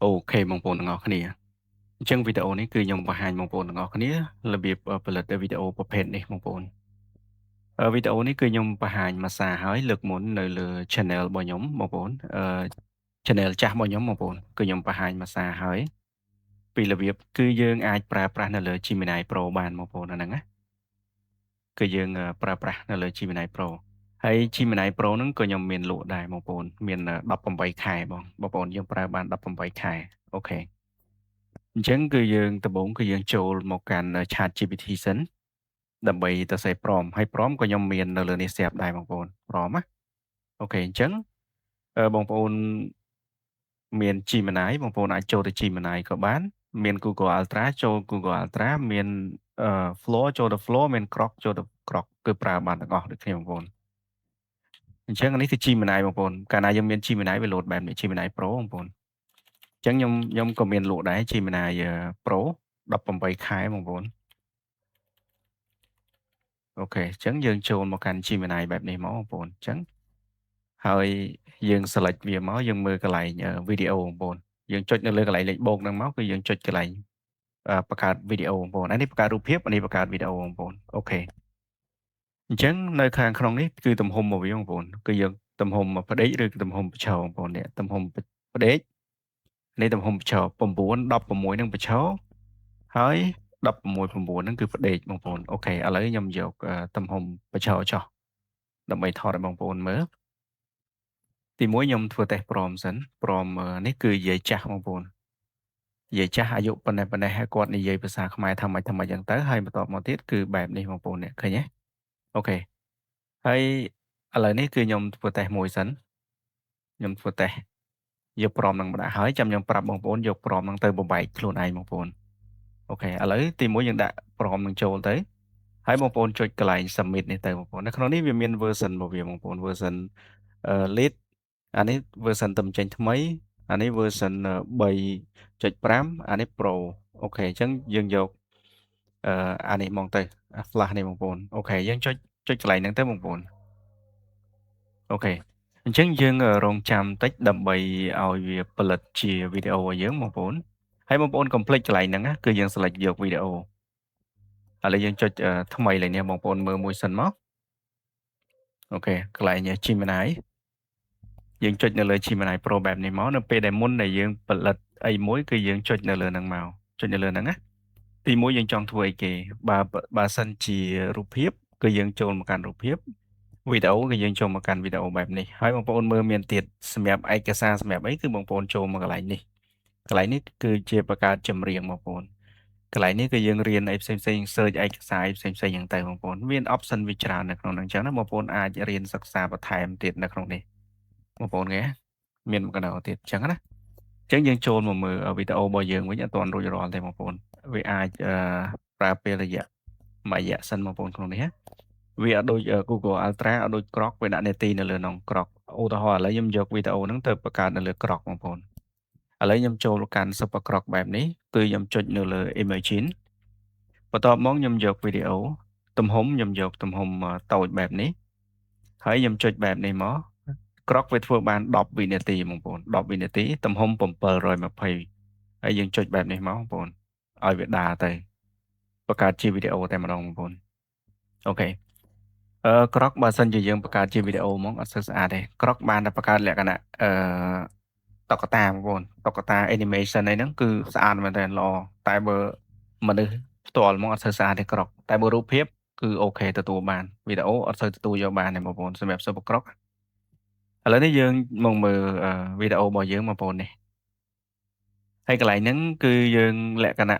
អូខេបងប្អូនទាំងអស់គ្នាអញ្ចឹងវីដេអូនេះគឺខ្ញុំបង្ហាញបងប្អូនទាំងអស់គ្នារបៀបផលិតវីដេអូប្រភេទនេះបងប្អូនវីដេអូនេះគឺខ្ញុំបង្ហាញមួយសារហើយលើកមុននៅលើ Channel របស់ខ្ញុំបងប្អូនChannel ចាស់របស់ខ្ញុំបងប្អូនគឺខ្ញុំបង្ហាញមួយសារហើយពីរបៀបគឺយើងអាចប្រើប្រាស់នៅលើ Gemini Pro បានបងប្អូនអាហ្នឹងណាគឺយើងប្រើប្រាស់នៅលើ Gemini Pro ហើយ Gemini Pro ហ្នឹងក៏ខ្ញុំមានលក់ដែរបងប្អូនមាន18ខែបងប្អូនយើងប្រើបាន18ខែអូខេអញ្ចឹងគឺយើងដំបូងគឺយើងចូលមកកាន់ ChatGPT សិនដើម្បីទៅសេ prompt ហើយ prompt ក៏ខ្ញុំមាននៅលើនេះស្រាប់ដែរបងប្អូន prompt ណាអូខេអញ្ចឹងបងប្អូនមាន Gemini បងប្អូនអាចចូលទៅ Gemini ក៏បានមាន Google Ultra ចូល Google Ultra មានFlow ចូលទៅ Flow មាន Grok ចូលទៅ Grok គឺប្រើបានទាំងអស់ដូចគ្នាបងប្អូនអញ្ចឹងនេះគឺ Gemini បងប្អូនកាលណាយើងមាន Gemini វា load បែបនេះ Gemini Pro បងប្អូនអញ្ចឹងខ្ញុំក៏មានលក់ដែរ Gemini Pro 18ខែបងប្អូនអូខេអញ្ចឹងយើងចូលមកកាន់ Gemini បែបនេះមកបងប្អូនអញ្ចឹងហើយយើង select វាមកយើងមើលកន្លែងវីដេអូបងប្អូនយើងចុចនៅលើកន្លែងលេខបូកហ្នឹងមកគឺយើងចុចកន្លែងបង្កើតវីដេអូបងប្អូនអានេះបង្កើតរូបភាពអានេះបង្កើតវីដេអូបងប្អូនអូខេអញ្ចឹងនៅខាងក្នុងនេះគឺទំហំរបស់វាបងប្អូនគឺយើងទំហំផ្ដេកឬទំហំប្រឈរបងប្អូននេះទំហំផ្ដេកនេះទំហំប្រឈរ9 16នឹងប្រឈរហើយ16 9ហ្នឹងគឺផ្ដេកបងប្អូនអូខេឥឡូវខ្ញុំយកទំហំប្រឈរចុះដើម្បីថតឲ្យបងប្អូនមើលទីមួយខ្ញុំធ្វើតេស្តព្រមសិនព្រមនេះគឺនិយាយចាស់បងប្អូននិយាយចាស់អាយុប៉ុណ្ណេះប៉ុណ្ណេះហើយគាត់និយាយភាសាខ្មែរថាម៉េចអញ្ចឹងទៅហើយបន្ទាប់មកទៀតគឺបែបនេះបងប្អូននេះឃើញទេអូខេហើយឥឡូវនេះគឺខ្ញុំធ្វើតេស្តមួយសិនខ្ញុំធ្វើតេស្តយកព្រមនឹងដាក់ហើយចាំខ្ញុំប្រាប់បងប្អូនយកព្រមនឹងទៅបំបែកខ្លួនឯងបងប្អូនអូខេឥឡូវទីមួយយើងដាក់ព្រមនឹងចូលទៅហើយបងប្អូនចុចកន្លែង submit នេះទៅបងប្អូននៅក្នុងនេះវាមាន version របស់វាបងប្អូន version lead អានេះ version ទំចេញថ្មីអានេះ version 3.5អានេះ Pro អូខេអញ្ចឹងយើងយកអានេះមកទៅអា flash នេះបងប្អូនអូខេយើងចុចកន្លែងហ្នឹងទៅបងប្អូនអូខេអញ្ចឹងយើងរងចាំតិចដើម្បីឲ្យវាផលិតជាវីដេអូឲ្យយើងបងប្អូនហើយបងប្អូនកុំភ្លេចកន្លែងហ្នឹងណាគឺយើង select យកវីដេអូឥឡូវយើងចុចថ្មីឡើយនេះបងប្អូនមើលមួយសិនមកអូខេកន្លែង Gemini យើងចុចនៅលើ Gemini Pro បែបនេះមកនៅពេលដែលមុនដែលយើងផលិតអីមួយគឺយើងចុចនៅលើហ្នឹងមកចុចនៅលើហ្នឹងណាទីមួយយើងចង់ធ្វើអីគេបើសិនជារូបភាពគឺយើងចូលមកកាន់រូបភាពវីដេអូគឺយើងចូលមកកាន់វីដេអូបែបនេះហើយបងប្អូនមើលមានទៀតសម្រាប់ឯកសារសម្រាប់អីគឺបងប្អូនចូលមកកន្លែងនេះកន្លែងនេះគឺជាបង្កើតចម្រៀងបងប្អូនកន្លែងនេះគឺយើងរៀនអីផ្សេងៗ search ឯកសារផ្សេងៗហ្នឹងទៅបងប្អូនមាន option វាច្រើននៅក្នុងហ្នឹងអញ្ចឹងណាបងប្អូនអាចរៀនសិក្សាបន្ថែមទៀតនៅក្នុងនេះបងប្អូនឃើញមានមកកណ្ដោទៀតអញ្ចឹងណាអញ្ចឹងយើងចូលមកមើលវីដេអូរបស់យើងវិញអត់ទាន់រួចរាល់ទេបងប្អូនវាអាចប្រើពេលរយៈមួយរយៈសិនបងប្អូនក្នុងនេះវាអត់ដូច Google Ultra អត់ដូច Grok វាដាក់នាទីនៅលើក្នុង Grok ឧទាហរណ៍ឥឡូវខ្ញុំយកវីដេអូហ្នឹងទៅបង្កើតនៅលើ Grok បងប្អូនឥឡូវខ្ញុំចូលកាន់ Super Grok បែបនេះគឺខ្ញុំចុចនៅលើ Imagine បន្ទាប់មកខ្ញុំយកវីដេអូទំហំខ្ញុំយកទំហំតូចបែបនេះហើយខ្ញុំចុចបែបនេះមកក្រកវាធ្វើបាន10វិនាទីបងប្អូន10វិនាទីទំហំ720ហើយយើងចុចបែបនេះមកបងប្អូនឲ្យវាដើរទៅបង្កើតជាវីដេអូតែម្ដងបងប្អូនអូខេក្រកបើសិនជាយើងបង្កើតជាវីដេអូមកអត់សូវស្អាតទេក្រកបានតែបង្កើតលក្ខណៈតុក្កតាបងប្អូនតុក្កតា animation អីហ្នឹងគឺស្អាតមែនតើល្អតែបើមនុស្សផ្ទាល់មកអត់សូវស្អាតទេក្រកតែបើរូបភាពគឺអូខេទទួលបានវីដេអូអត់សូវទទួលយកបានទេបងប្អូនសម្រាប់ Super Croc ឥឡូវនេះយើងមកមើលវីដេអូរបស់យើងបងប្អូននេះហើយកន្លែងហ្នឹងគឺយើងលក្ខណៈ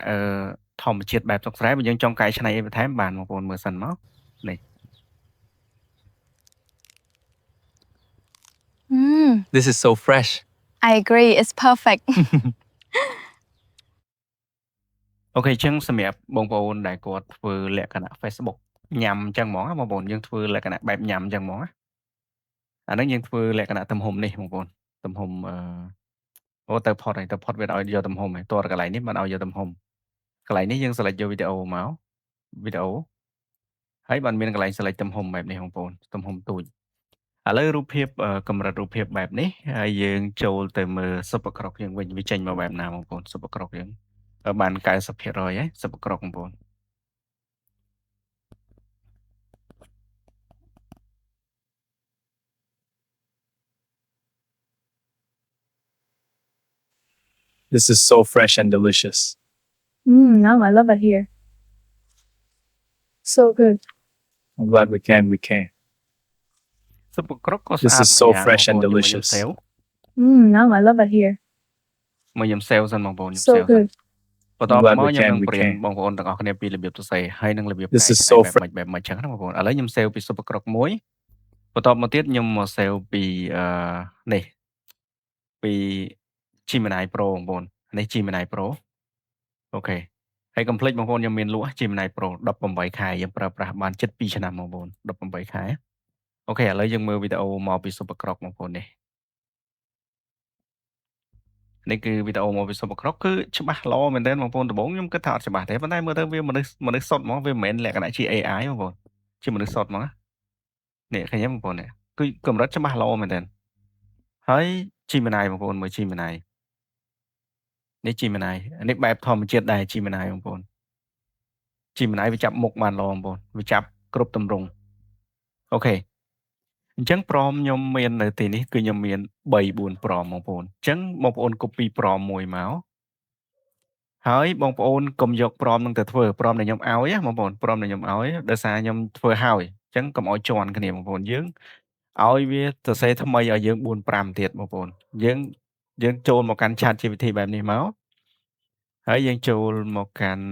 ធម្មជាតិបែបស្រុកស្រែបើយើងចង់កែច្នៃអីបន្ថែមបានបងប្អូនមើលសិនមកនេះ This is so fresh. I agree. It's perfect. អូខេអញ្ចឹងសម្រាប់បងប្អូនដែលគាត់ធ្វើលក្ខណៈ Facebook ញ៉ាំអញ្ចឹងហ្មងបងប្អូនយើងធ្វើលក្ខណៈបែបញ៉ាំអញ្ចឹងហ្មងអាហ្នឹងយើងធ្វើលក្ខណៈទំហំនេះបងប្អូនទំហំអូទៅផុតហើយទៅផុតវាឲ្យយកទំហំហើយតើកន្លែងនេះមិនឲ្យយកទំហំកន្លែងនេះយើង select យកវីដេអូមកវីដេអូហើយបានមានកន្លែង select ទំហំបែបនេះបងប្អូនទំហំទូច ឥឡូវរូបភាពកម្រិតរូបភាពបែបនេះហើយយើងចូលទៅមើលសុបក្រកយើងវិញវាចេញមកបែបណាបងប្អូនសុបក្រកយើងបាន 90% ហើយសុបក្រកបងប្អូន This is so fresh and delicious. Now I love it here. So good. I'm glad we can. សុបក្រកក៏ស្អាត This is so fresh and delicious. Now I love it here. មកខ្ញុំសេវសិនបងប្អូនខ្ញុំ So សេវ good. បន្ត I'm មក glad we ខ្ញុំ can, នឹង we ប្រៀន can. បងប្អូនទាំងអស់គ្នាពីរបៀបសរសេរហើយនឹងរបៀប This is កែ so ច្នៃបែបម៉េចចឹងណាបងប្អូនឥឡូវខ្ញុំសេវពីសុបក្រកមួយបន្តមកទៀតខ្ញុំមកសេវពីនេះពី Gemini Pro បងប្អូននេះ Gemini Pro អូខេហើយកុំភ្លេចបងប្អូនខ្ញុំមានលក់ Gemini Pro 18ខែយើងប្រើប្រាស់បានជិត2ឆ្នាំបងប្អូន18ខែអូខេឥឡូវយើងមើលវីដេអូមកពីសុបក្រកបងប្អូននេះគឺវីដេអូមកពីសុបក្រកគឺច្បាស់ល្អមែនទែនបងប្អូនដំបូងខ្ញុំគិតថាអត់ច្បាស់ទេប៉ុន្តែមើលទៅវាមនុស្សសុទ្ធហ្មងវាមិនមែនលក្ខណៈជា AI បងប្អូនជាមនុស្សសុទ្ធហ្មងនេះឃើញទេបងប្អូននេះគឺកម្រិតច្បាស់ល្អមែនទែនហើយ Gemini បងប្អូនមើល Gemini នេះ Gemini នេះបែបធម្មជាតិដែរ Gemini បងប្អូន Gemini វាចាប់មុខបានល្អបងប្អូនវាចាប់គ្រប់ទម្រង់អូខេអញ្ចឹងព្រមខ្ញុំមាននៅទីនេះគឺខ្ញុំមាន3 4ព្រមបងប្អូនអញ្ចឹងបងប្អូន copy ព្រមមួយមកហើយបងប្អូនកុំយកព្រមនឹងទៅធ្វើព្រមដែលខ្ញុំឲ្យបងប្អូនព្រមដែលខ្ញុំឲ្យដោយសារខ្ញុំធ្វើហើយអញ្ចឹងកុំឲ្យជន់គ្នាបងប្អូនយើងឲ្យវាសរសេរថ្មីឲ្យយើង4 5ទៀតបងប្អូនយើងចូលមកកាន់ chat GPT បែបនេះមកហើយយើងចូលមកកាន់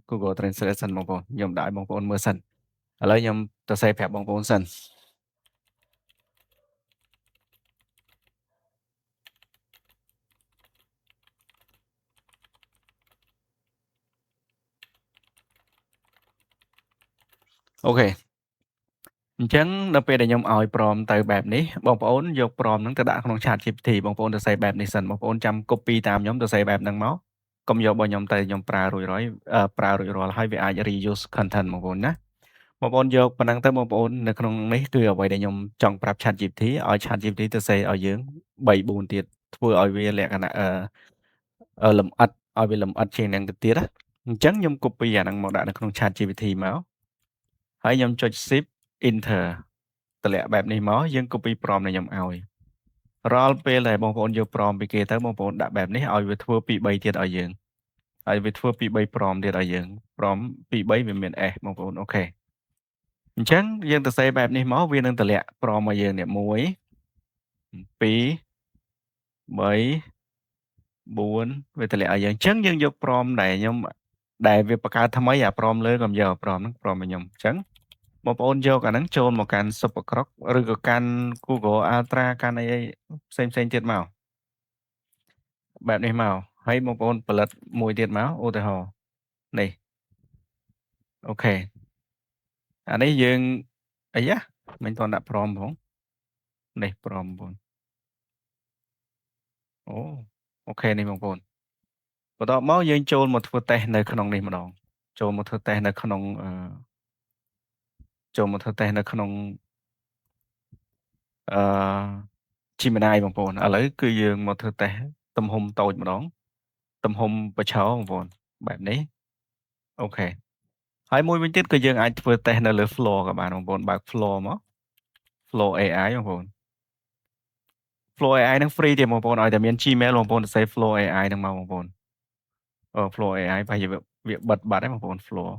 Google Translate បងប្អូនខ្ញុំដាក់ឲ្យបងប្អូនមើលសិនឥឡូវខ្ញុំសរសេរប្រាប់បងប្អូនសិនអូខេអញ្ចឹងនៅពេលដែលខ្ញុំឲ្យព្រមទៅបែបនេះបងប្អូនយកព្រមហ្នឹងទៅដាក់ក្នុង chat GPT បងប្អូនសរសេរបែបនេះសិនបងប្អូនចាំ copy តាមខ្ញុំសរសេរបែបហ្នឹងមកកុំយករបស់ខ្ញុំទៅខ្ញុំប្រើរួចរាល់ហើយវាអាច reuse content បងប្អូនណាបងប្អូនយកប៉ុណ្ណឹងទៅបងប្អូននៅក្នុងនេះគឺអ្វីដែលខ្ញុំចង់ប្រាប់ chat GPT ឲ្យ chat GPT ទៅសេឲ្យយើង3 4ទៀតធ្វើឲ្យវាលក្ខណៈលម្អិតឲ្យវាលម្អិតជាងហ្នឹងទៅទៀតអញ្ចឹងខ្ញុំ copy អាហ្នឹងមកដាក់នៅក្នុង chat GPT មកហើយខ្ញុំចុច shift enter តម្លាក់បែបនេះមកយើង copy ព្រមដែលខ្ញុំឲ្យរាល់ពេលដែលបងប្អូនយកព្រមពីគេទៅបងប្អូនដាក់បែបនេះឲ្យវាធ្វើ2 3ទៀតឲ្យយើងហើយវាធ្វើ2 3ព្រមទៀតឲ្យយើងព្រម2 3វាមាន S បងប្អូនអូខេអញ្ចឹងយើងទៅសេបែបនេះមកវានឹងតម្លាក់ព្រមឲ្យយើងនេះ1 2 3 4 វាតម្លាក់ឲ្យយើងអញ្ចឹងយើងយកព្រមដែលវាបង្កើតថ្មីអាព្រមលើកុំយកព្រមហ្នឹងព្រមឲ្យខ្ញុំអញ្ចឹងបងប្អូនយកអាហ្នឹងចូលមកកាន់ Supercroc ឬក៏កាន់ Google Ultra កាន់អីផ្សេងទៀតមកបែបនេះមកហើយបងប្អូនផលិតមួយទៀតមកឧទាហរណ៍នេះអូខេអានេះយើងអីមិនទាន់ដាក់ព្រមផងនេះព្រមបងប្អូនអូខេនេះបងប្អូនបន្ទាប់មកយើងចូលមកធ្វើតេស្តនៅក្នុងនេះម្ដងចូលមកធ្វើតេស្តនៅក្នុងGemini បងប្អូនឥឡូវគឺយើងមកធ្វើតេស្តទំហំតូចម្ដងទំហំប្រឆោបងប្អូនបែបនេះអូខេហើយមួយវិញទៀតគឺយើងអាចធ្វើតេស្តនៅលើ floor ក៏បានបងប្អូនបើក floor មក floor AI បងប្អូន floor AI ហ្នឹង free ទេបងប្អូនឲ្យតែមាន Gmail បងប្អូនទៅ save floor AI ហ្នឹងមកបងប្អូនfloor AI ប្រហែលជាវាបិទបាត់ហើយបងប្អូន floor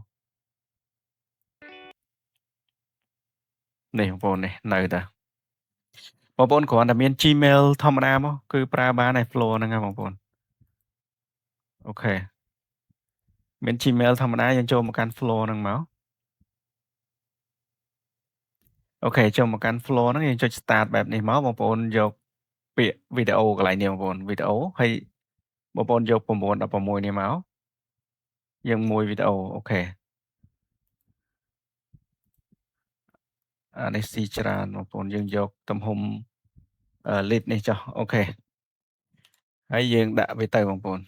នេះបងប្អូននេះនៅតែបងប្អូនគ្រាន់តែមាន Gmail ធម្មតាមកគឺប្រើបានហើយ floor ហ្នឹងហើយបងប្អូនអូខេមាន Gmail ធម្មតាយើងចូលមកកាន់ floor ហ្នឹងមកអូខេចូលមកកាន់ floor ហ្នឹងយើងចុច start បែបនេះមកបងប្អូនយកពាក្យវីដេអូកន្លែងនេះបងប្អូនវីដេអូហើយបងប្អូនយក9 16នេះមកយើងមួយវីដេអូអូខេអានេះស៊ីច្រើនបងប្អូនយើងយកទំហំlist នេះចុះអូខេហើយយើងដាក់វាទៅបងប្អូន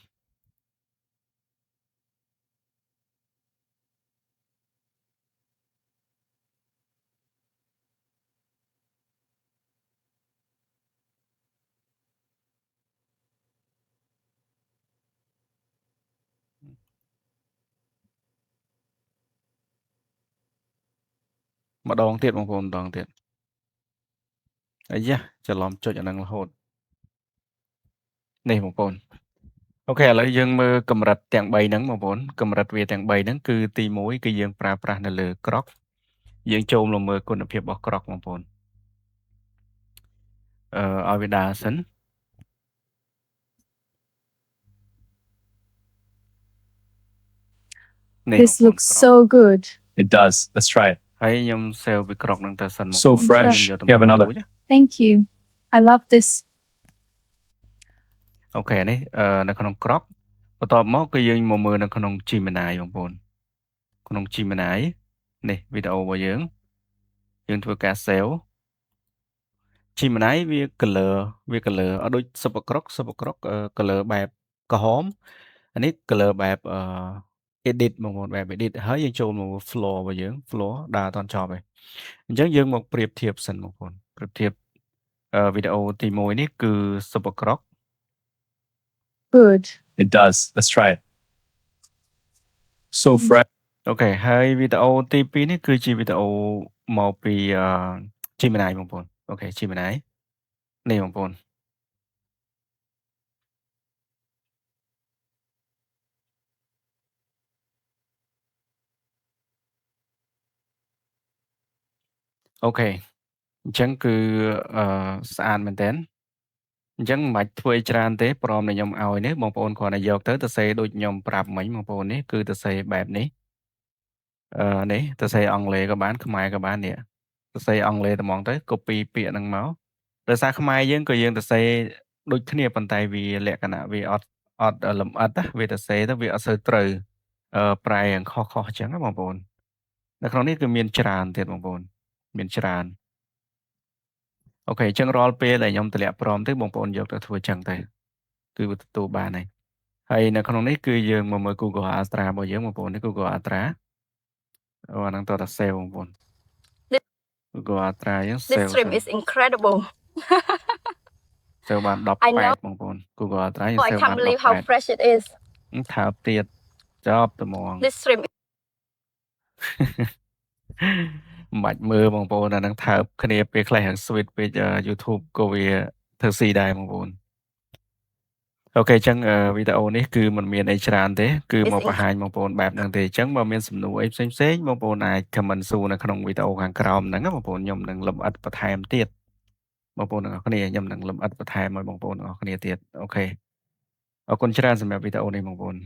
ម្ដងទៀតបងប្អូនម្ដងទៀតអាយ៉ាច្រឡំចុចអាហ្នឹងរហូតនេះបងប្អូនអូខេឥឡូវយើងមើលកម្រិតទាំង3ហ្នឹងបងប្អូនកម្រិតវាទាំង3ហ្នឹងគឺទី1គឺយើងប្រើប្រាស់នៅលើក្រកយើងចូលមកមើលគុណភាពរបស់ក្រកបងប្អូនឲ្យវាដើរសិននេះ This looks so good. It does. Let's try it. ហើយខ្ញុំ save ពីក្រកហ្នឹងទៅសិនមក So fresh. You have another. Thank you. I love this. អូខេនេះនៅក្នុងក្រកបន្ទាប់មកគឺយើងមកមើលនៅក្នុង Gemini បងប្អូនក្នុង Gemini នេះវីដេអូរបស់យើងធ្វើការ save Gemini វា color អត់ដូច super croc color បែបក្រហមអានេះ color បែបedit បងប្អូនបែប edit ហើយយើងចូលមក floor របស់យើង floor ដើរអត់ទាន់ចប់ទេអញ្ចឹងយើងមកប្រៀបធៀបសិនបងប្អូនប្រៀបធៀបវីដេអូទី1នេះគឺ super croc Good. It does. Let's try it. So fresh. អូខេហើយវីដេអូទី2នេះគឺជាវីដេអូមកពីGemini បងប្អូនអូខេ Gemini នេះបងប្អូនអូខេអញ្ចឹងគឺស្អាតមែនតើអញ្ចឹងមិនបាច់ធ្វើច្រើនទេព្រមតែខ្ញុំឲ្យនេះបងប្អូនគ្រាន់តែយកទៅសរសេរដូចខ្ញុំប្រាប់មិញបងប្អូននេះគឺសរសេរបែបនេះនេះសរសេរអង់គ្លេសក៏បានខ្មែរក៏បាននេះសរសេរអង់គ្លេសតែហ្មងទៅ copy ពាក្យហ្នឹងមកដោយសារខ្មែរយើងក៏យើងសរសេរដូចគ្នាប៉ុន្តែវាលក្ខណៈវាអត់លម្អិតណាវាសរសេរទៅវាអត់សូវត្រូវប្រែយ៉ាងខុសអញ្ចឹងណាបងប្អូននៅក្នុងនេះគឺមានច្រើនទៀតបងប្អូនមានច្រើនអូខេអញ្ចឹងរាល់ពេលដែលខ្ញុំតម្លាក់ព្រមទៅបងប្អូនយកទៅធ្វើអញ្ចឹងទៅគឺវាទទួលបានហើយនៅក្នុងនេះគឺយើងមកមើល Google Astra របស់យើងបងប្អូននេះ Google Astra អូអាហ្នឹងតើតា save បងប្អូន Google Astra យើង This save shrimp is incredible. save បាន18បងប្អូន Google Astra យើង Oh, I save បាន can't believe how fresh it is. ថើបទៀតចប់តែហ្មង This shrimp មិនបាច់មើលបងប្អូនអាហ្នឹងថើបគ្នាពេលខ្លះហាង sweet ពេក YouTube ក៏វាធ្វើស៊ីដែរបងប្អូនអូខេអញ្ចឹងវីដេអូនេះគឺมันមានអីច្រើនទេគឺមកបង្ហាញបងប្អូនបែបហ្នឹងទេអញ្ចឹងបើមានសំណួរអីផ្សេងៗបងប្អូនអាច comment សួរនៅក្នុងវីដេអូខាងក្រោមហ្នឹងណាបងប្អូនខ្ញុំនឹងលម្អិតបន្ថែមទៀតបងប្អូនទាំងអស់គ្នាខ្ញុំនឹងលម្អិតបន្ថែមឲ្យបងប្អូនទាំងអស់គ្នាទៀតអូខេអរគុណច្រើនសម្រាប់វីដេអូនេះបងប្អូន